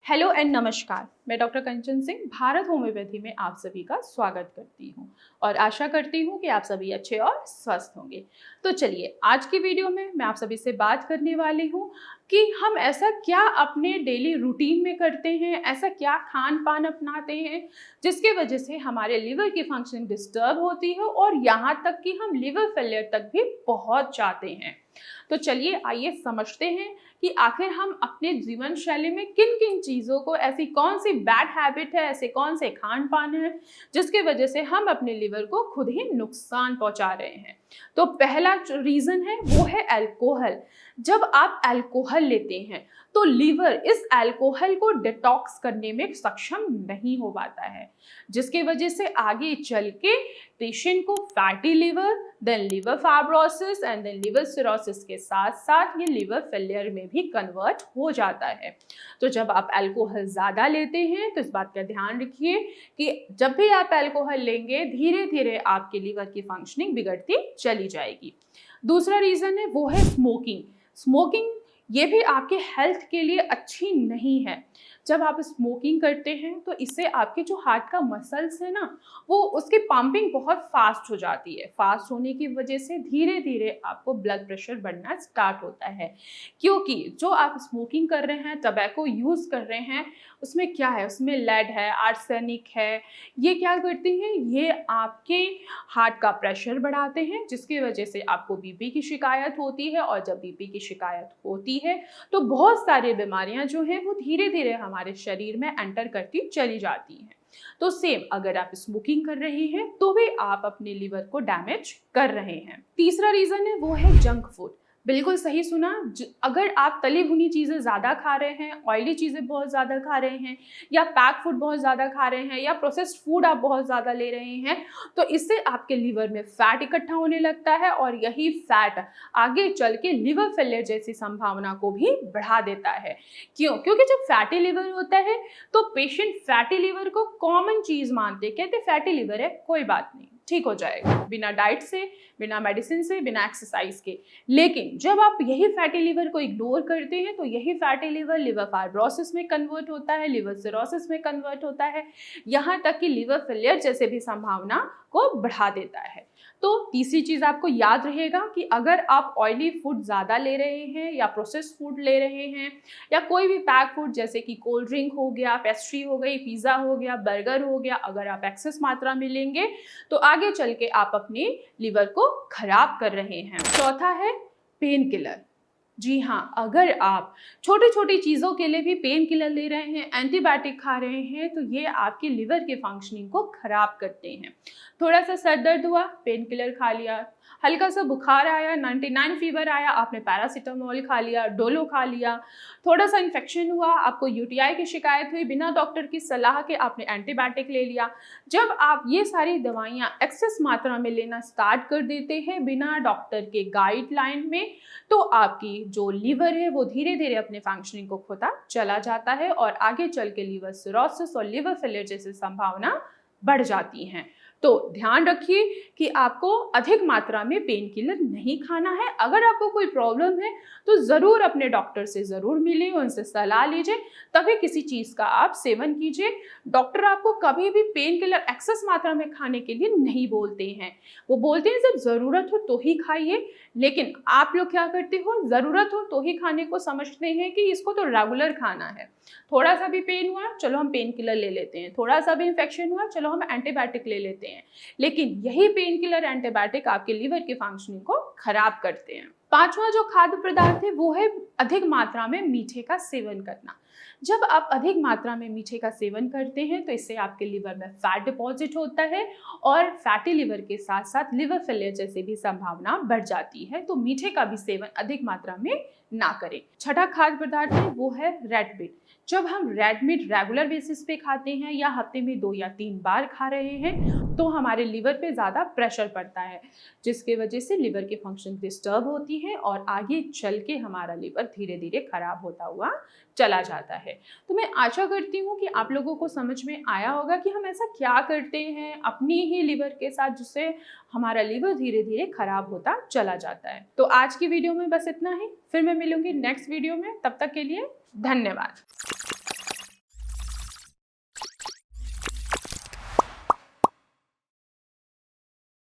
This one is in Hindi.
हेलो एंड नमस्कार। मैं डॉक्टर कंचन सिंह भारत होम्योपैथी में आप सभी का स्वागत करती हूं और आशा करती हूं कि आप सभी अच्छे और स्वस्थ होंगे। तो चलिए आज की वीडियो में मैं आप सभी से बात करने वाली हूं कि हम ऐसा क्या अपने डेली रूटीन में करते हैं, ऐसा क्या खान पान अपनाते हैं जिसके वजह से हमारे लिवर की फंक्शनिंग डिस्टर्ब होती है और यहाँ तक कि हम लिवर फेलियर तक भी पहुँच जाते हैं। तो चलिए आइए समझते हैं कि आखिर हम अपने जीवन शैली में किन किन चीज़ों को, ऐसी कौन सी बैड हैबिट है, ऐसे कौन से खान पान है जिसके वजह से हम अपने लिवर को खुद ही नुकसान पहुंचा रहे हैं। तो पहला जो रीज़न है वो है अल्कोहल। जब आप अल्कोहल लेते हैं तो लीवर इस अल्कोहल को डिटॉक्स करने में सक्षम नहीं हो पाता है, जिसके वजह से आगे चल के पेशेंट को fatty liver, then liver fibrosis and then liver cirrhosis के साथ साथ ये लिवर फेलियर में भी कन्वर्ट हो जाता है। तो जब आप अल्कोहल ज़्यादा लेते हैं तो इस बात का ध्यान रखिए कि जब भी आप अल्कोहल लेंगे धीरे धीरे आपके लिवर की फंक्शनिंग बिगड़ती चली जाएगी। दूसरा रीज़न है वो है स्मोकिंग। स्मोकिंग ये भी आपके हेल्थ के लिए अच्छी नहीं है। जब आप स्मोकिंग करते हैं तो इससे आपके जो हार्ट का मसल्स है ना, वो उसकी पंपिंग बहुत फास्ट हो जाती है। फास्ट होने की वजह से धीरे धीरे आपको ब्लड प्रेशर बढ़ना स्टार्ट होता है, क्योंकि जो आप स्मोकिंग कर रहे हैं, टबैको यूज़ कर रहे हैं, उसमें क्या है, उसमें लेड है, आर्सेनिक है। ये क्या करते हैं, ये आपके हार्ट का प्रेशर बढ़ाते हैं जिसकी वजह से आपको बीपी की शिकायत होती है, और जब बीपी की शिकायत होती है तो बहुत सारी बीमारियां जो हैं वो धीरे धीरे हमारे शरीर में एंटर करती चली जाती हैं। तो सेम अगर आप स्मोकिंग कर रहे हैं तो भी आप अपने लिवर को डैमेज कर रहे हैं। तीसरा रीजन है वो है जंक फूड। बिल्कुल सही सुना। अगर आप तली भुनी चीज़ें ज़्यादा खा रहे हैं, ऑयली चीज़ें बहुत ज़्यादा खा रहे हैं, या पैक फूड बहुत ज़्यादा खा रहे हैं, या प्रोसेस्ड फूड आप बहुत ज़्यादा ले रहे हैं, तो इससे आपके लिवर में फैट इकट्ठा होने लगता है और यही फैट आगे चल के लिवर फेलियर जैसी संभावना को भी बढ़ा देता है। क्यों? क्योंकि जब फैटी लिवर होता है तो पेशेंट फैटी लिवर को कॉमन चीज़ मानते, कहते फैटी लिवर है, कोई बात नहीं, ठीक हो जाएगा, बिना डाइट से, बिना मेडिसिन से, बिना एक्सरसाइज के। लेकिन जब आप यही फैटी लिवर को इग्नोर करते हैं तो यही फैटी लिवर लिवर फाइब्रोसिस में कन्वर्ट होता है, लिवर सिरोसिस में कन्वर्ट होता है, यहाँ तक कि लिवर फेलियर जैसे भी संभावना को बढ़ा देता है। तो तीसरी चीज़ आपको याद रहेगा कि अगर आप ऑयली फूड ज़्यादा ले रहे हैं, या प्रोसेस्ड फूड ले रहे हैं, या कोई भी पैक फूड जैसे कि कोल्ड ड्रिंक हो गया, पेस्ट्री हो गई, पिज़्ज़ा हो गया, बर्गर हो गया, अगर आप एक्सेस मात्रा में लेंगे तो आगे चल के आप अपने लिवर को खराब कर रहे हैं। चौथा है पेन किलर। जी हाँ, अगर आप छोटी छोटी चीज़ों के लिए भी पेन किलर ले रहे हैं, एंटीबायोटिक खा रहे हैं, तो ये आपके लिवर के फंक्शनिंग को खराब करते हैं। थोड़ा सा सर दर्द हुआ, पेन किलर खा लिया, हल्का सा बुखार आया, 99 फीवर आया, आपने पैरासीटामोल खा लिया, डोलो खा लिया, थोड़ा सा इन्फेक्शन हुआ, आपको यूटीआई की शिकायत हुई, बिना डॉक्टर की सलाह के आपने एंटीबायोटिक ले लिया। जब आप ये सारी दवाइयाँ एक्सेस मात्रा में लेना स्टार्ट कर देते हैं बिना डॉक्टर के गाइडलाइन में, तो आपकी जो लिवर है वो धीरे धीरे अपने फंक्शनिंग को खोता चला जाता है और आगे चल के लिवर सिरोसिस और लिवर फेलियर जैसी संभावना बढ़ जाती हैं। तो ध्यान रखिए कि आपको अधिक मात्रा में पेन किलर नहीं खाना है। अगर आपको कोई प्रॉब्लम है तो ज़रूर अपने डॉक्टर से ज़रूर मिलिए, उनसे सलाह लीजिए, तभी किसी चीज़ का आप सेवन कीजिए। डॉक्टर आपको कभी भी पेन किलर एक्सेस मात्रा में खाने के लिए नहीं बोलते हैं, वो बोलते हैं जब ज़रूरत हो तो ही खाइए। लेकिन आप लोग क्या करते हो, ज़रूरत हो तो ही खाने को समझते हैं कि इसको तो रेगुलर खाना है। थोड़ा सा भी पेन हुआ, चलो हम पेन किलर ले लेते हैं, थोड़ा सा भी इन्फेक्शन हुआ, चलो हम एंटीबायोटिक ले लेते हैं। लेकिन यही पेन किलर, एंटीबायोटिक आपके लिवर की फंक्शनिंग को खराब करते हैं। पांचवा जो खाद्य पदार्थ है वो है अधिक मात्रा में मीठे का सेवन करना। जब आप अधिक मात्रा में मीठे का सेवन करते हैं तो इससे आपके लिवर में फैट डिपॉजिट होता है और फैटी लिवर के साथ साथ लिवर फेलियर जैसे भी संभावना बढ़ जाती है। तो मीठे का भी सेवन अधिक मात्रा में ना करें। छठा खाद्य पदार्थ है वो है रेड मीट। जब हम रेड मीट रेगुलर बेसिस पे खाते हैं या हफ्ते में 2 या 3 बार खा रहे हैं तो हमारे लिवर पे ज़्यादा प्रेशर पड़ता है, जिसके वजह से लिवर की फंक्शन डिस्टर्ब होती है और आगे चल के हमारा लिवर धीरे धीरे खराब होता हुआ चला जाता है। तो मैं आशा करती हूँ कि आप लोगों को समझ में आया होगा कि हम ऐसा क्या करते हैं अपनी ही लिवर के साथ जिससे हमारा लिवर धीरे धीरे खराब होता चला जाता है। तो आज की वीडियो में बस इतना ही, फिर मैं मिलूंगी नेक्स्ट वीडियो में। तब तक के लिए धन्यवाद।